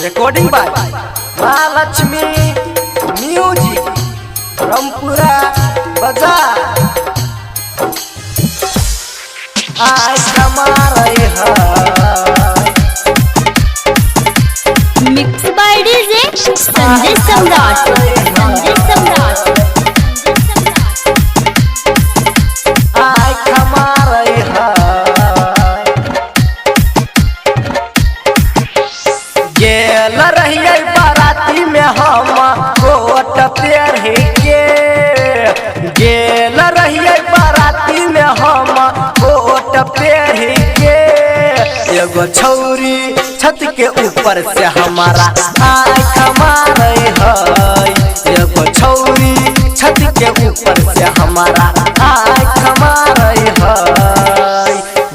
Recording by Mahalakshmi music Rampura बाजार। आज हमारे mix by DJ Sanjay Samrat. Sanjay Samrat आज हमारे गेल रहिए बाराती में हम कोट पेढ़ी के। गेल रहिए बाराती में हम कोट पेढ़ी के। एगो छौरी छत के ऊपर से हमारा आँख मारे है। एगो छौरी छत के ऊपर से हमारा आँख मारे है।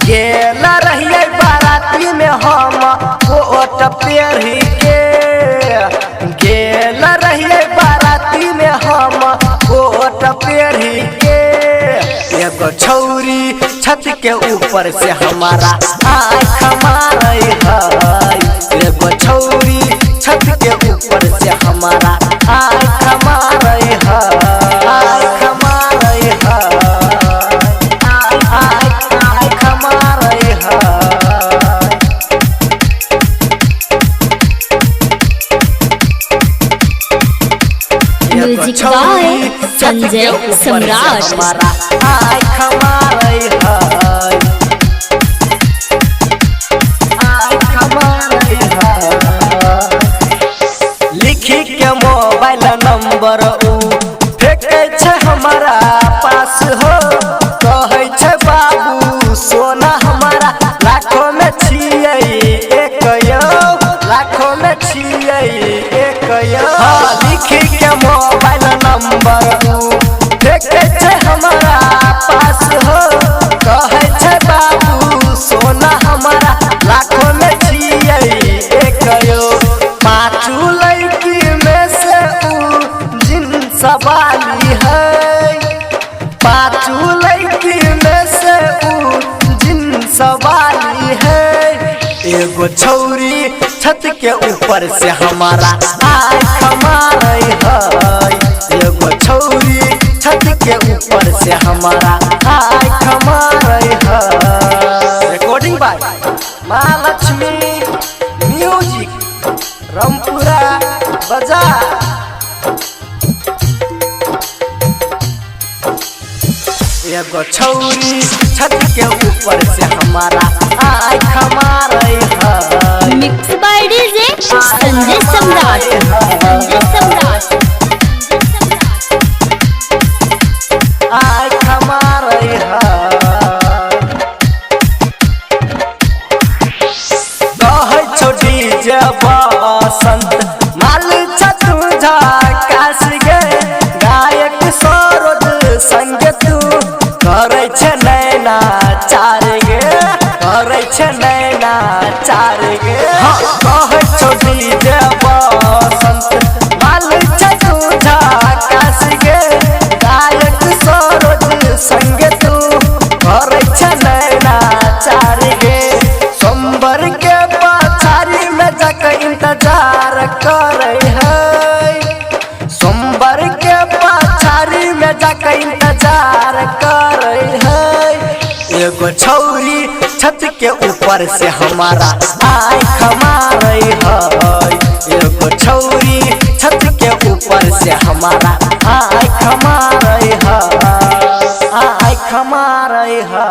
गेल रहिए बाराती में हम कोट पेढ़ी के। गेल रहिए बाराती में हम कोट पेढ़ी के। एगो छौरी छत के ऊपर से हमारा आँख मारे है। एगो छौरी छत के ऊपर से हमारा आँख मारे है। आँख मारे है। आँख मारे है। म्यूजिक बाय संजय सम्राट। आँख मारे है। आँख मारे है। लिखी के मोबाइल नंबर उ फेंके छे हमारा पास हो। कहे छे बाबू सोना हमारा लाखों में छिए एक यो। लाखों में छिए एक यो। हाँ, लिखी के मोबाइल नंबर उ फेंके छे हमारा पास हो। कहे छे बाबू सोना हमारा लाखों में छिए एक यो। पाँचू लड़की में से उ जिन्स वाली है। पाँचू लड़की में से उ जिन्स वाली है। एगो छौरी छत के ऊपर से हमारा आँख मारे है। एगो छौरी छत के ऊपर से हमारा आँख मारे है। Recording by Mahalakshmi music Rampura बाजार। एगो छौरी छत के ऊपर से हमारा आँख मारे है। Mix by DJ Sanjay Samrat. Sanjay सम्राट आँख मारे है। कहे छो डीजे बसंत माल छतु झकास गे। गायक सरोज संग तू करे छे नैना चार गे। करे छे नैना चार गे। हाँ, कहे छो डीजे बसंत माल छतु झकास गे। गायक सरोज संग तू करे छे नैना चार गे। सोमवार के पछाड़ी में जाके इंतजार करे है। सोमवार के पछाड़ी में जाके इंतजार करे है। एगो छौरी छत के ऊपर से हमारा आँख मारे है। एगो छौरी छत के ऊपर से हमारा आँख मारे है। आँख मारे है।